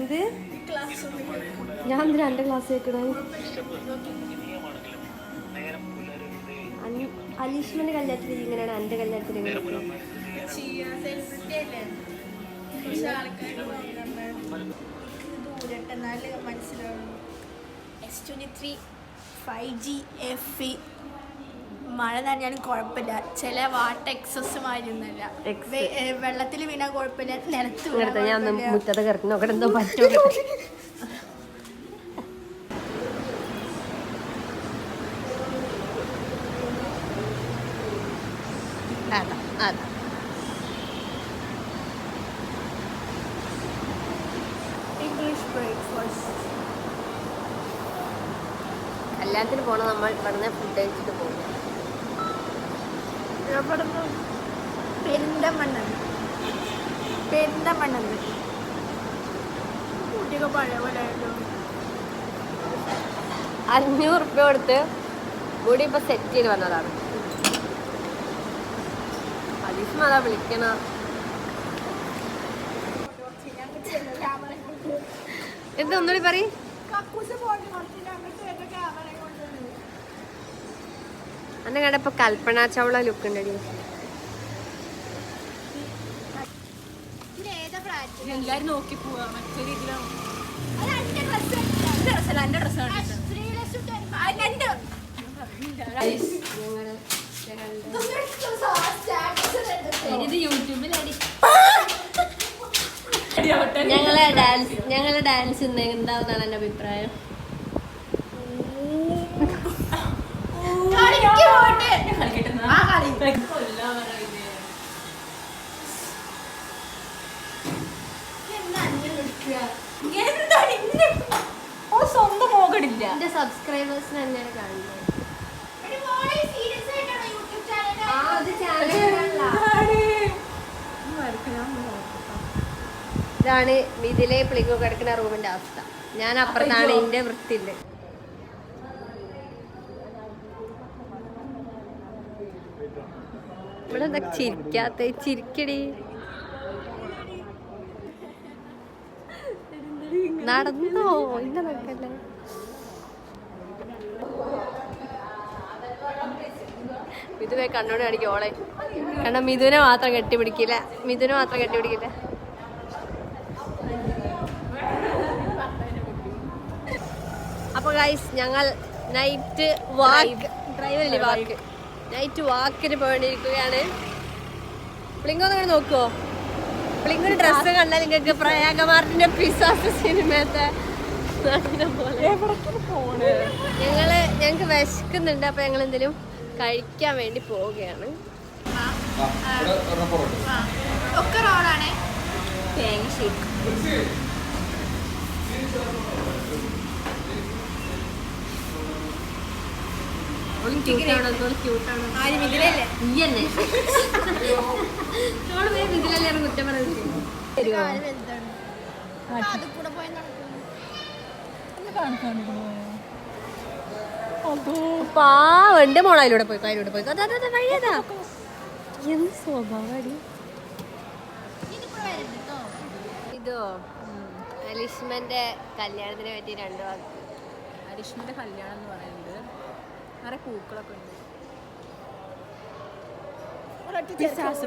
ഇത് ഞാൻ എന്തിനാ എൻ്റെ ക്ലാസ് കേൾക്കണേ? അലീഷ്മന്റെ കല്യാണത്തിന് ഇങ്ങനെയാണ്, എൻ്റെ കല്യാണത്തിന് S23 5G FE മഴ നനഞ്ഞാലും കുഴപ്പമില്ല. ചില വാട്ട എക്സസ്സുമായിരുന്നില്ല. വെള്ളത്തിൽ വീണാൽ കുഴപ്പമില്ല, നിലത്ത് ഞാൻ മുറ്റത്ത് കിടക്കുന്നു നോക്കട്ടെ എന്തോ പറ്റുമോ. കല്യാണത്തിന് പോണ നമ്മൾ ഇവിടുന്ന് ഫുഡ് കഴിച്ചിട്ട് പോകും. പെരിന്തമണ്ണ കുട്ടിയൊക്കെ പഴയ പോലെ 500 റുപ്യ കൊടുത്ത് കൂടി ഇപ്പൊ സെറ്റ് ചെയ്ത് വന്നതാണ്. അലീഷ്മ അതാ വിളിക്കണ. എന്താ ഒന്നുകൂടി പറ. അന്നെ കണ്ട ഇപ്പൊ കൽപ്പന ചൗള ലുക്ക് ഉണ്ടടി. എല്ലാരും നോക്കി പോവാ മറ്റേ രീതിയിലാണ്. ഞങ്ങളെ ഡാൻസ് എന്താവുന്നാണ് എന്റെ അഭിപ്രായം. സ്വന്തം മോകടില്ല. എന്റെ സബ്സ്ക്രൈബേഴ്സിന് തന്നെയാണ് കാണുന്നത്. ഇതാണ് ഇതിലെ പ്ലിങ്ങോ കിടക്കുന്ന റൂമിന്റെ അവസ്ഥ. ഞാൻ അപ്പുറത്താണ് എന്റെ വൃത്തിണ്ട്. ഇവിടെ എന്താ ചിരിക്കാത്ത? ചിരിക്കടി. നടന്നോ ഇല്ല നോക്കല്ലേ. മിഥുനെ കണ്ണോട് കാണിക്കും ഓളെ. കാരണം മിഥുനെ മാത്രം കെട്ടിപ്പിടിക്കില്ല. അപ്പൊ ഗൈസ് ഞങ്ങൾ നൈറ്റ് വാക്കിന് പോയിരിക്കുകയാണ്. പ്ലിങ്ങൊന്നും ഇങ്ങനെ നോക്കുവോ? പ്ലിങ്ങൊരു ഡ്രസ്സ് കണ്ടാൽ നിങ്ങൾക്ക് പ്രയാഗമാർട്ടിന്റെ പിസാസ് സിനിമത്തെ ഞങ്ങൾക്ക് വിശക്കുന്നുണ്ട്. അപ്പൊ ഞങ്ങൾ എന്തെങ്കിലും കഴിക്കാൻ വേണ്ടി പോവുകയാണ്. ഒക്കെ റോഡാണ്. തേങ്ങ ഷേക്ക് കുറ്റം പാവന്റെ മോളയിലൂടെ പോയി വഴിയതാ. എന്ത് സ്വഭാവടി ഇതോ. അലിഷ്മന്റെ കല്യാണത്തിനെ പറ്റി 2 വാക്ക്. അലിഷ്മന്റെ കല്യാണം എന്ന് പറയുന്നത് നിറയെ പൂക്കളൊക്കെ ഉണ്ട്. പിസാസ്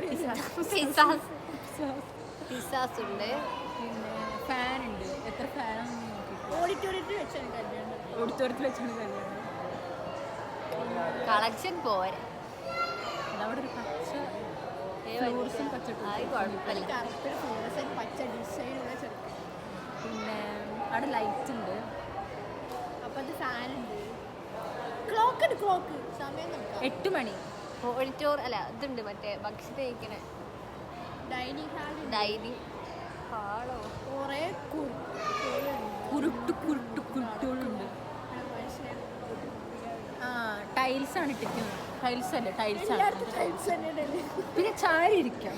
ഉണ്ട്, പിന്നെ ഫാൻ ഉണ്ട്. എത്ര ഫാനാണെന്ന് നോക്കി. ഓഡിറ്റോറിയത്തിൽ വെച്ചാണ് കല്യാണം. കളക്ഷൻ പോരെ. അവിടെ ഒരു പച്ച പച്ച ഡിസൈനുള്ള ചെറുക്കൻ. പിന്നെ അവിടെ ലൈറ്റ് ഉണ്ട്. അപ്പത്തെ ഫാൻ ഉണ്ട്. ക്ലോക്ക് സമയം 8 മണി. ഓഡിറ്റോറിയം അല്ല ഇതുണ്ട് മറ്റേ ഭക്ഷണം കഴിക്കണ ഡൈനിങ് ഹാളോ. കുറെ കുരുട്ടുകളുണ്ട്. ടൈൽസ് ആണ് ഇട്ടിരിക്കുന്നത്. ടൈൽസ് അല്ലേ? ടൈൽസ് ആണ്. പിന്നെ ചാരി ഇരിക്കാം.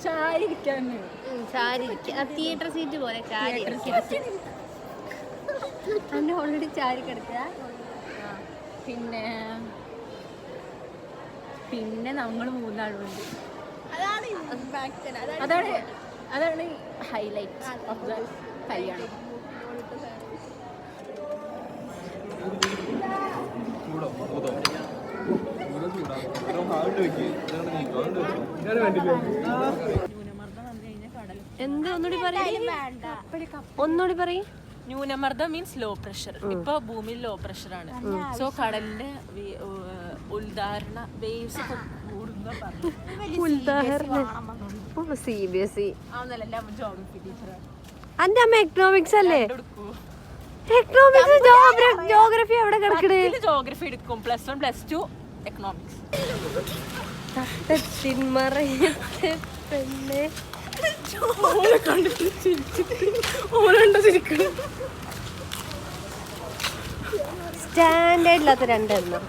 ചാരി ഇരിക്കാൻ തിയേറ്റർ സീറ്റ് പോലെ ചാരി ഓൾറെഡി ചാരി കിടക്കുക. പിന്നെ നമ്മൾ 3 ആളുണ്ട്. അതാണ് അതാണ് ഹൈലൈറ്റ് ഓഫ് ദ കല്യാണം. എന്ത് ഒന്നുകൂടി ഒന്നുകൂടി പറയും. ന്യൂനമർദ്ദം മീൻസ് ലോ പ്രഷർ. ഇപ്പൊ ഭൂമിയിൽ ലോ പ്രഷർ ആണ്. സോ കടലിന്റെ ഉദ്ധാരണ വേവ്സ് CBSE അന്റെ അമ്മ എക്കണോമിക്സ് അല്ലേ? എക്കണോമിക്സ് ജോഗ്രഫി എവിടെ കിടക്കണേ? ജോഗ്രഫി എടുക്കും +1 +2 എക്കണോമിക്സ്. സ്റ്റാൻഡേർഡ് ഇല്ലാത്ത രണ്ടെണ്ണം.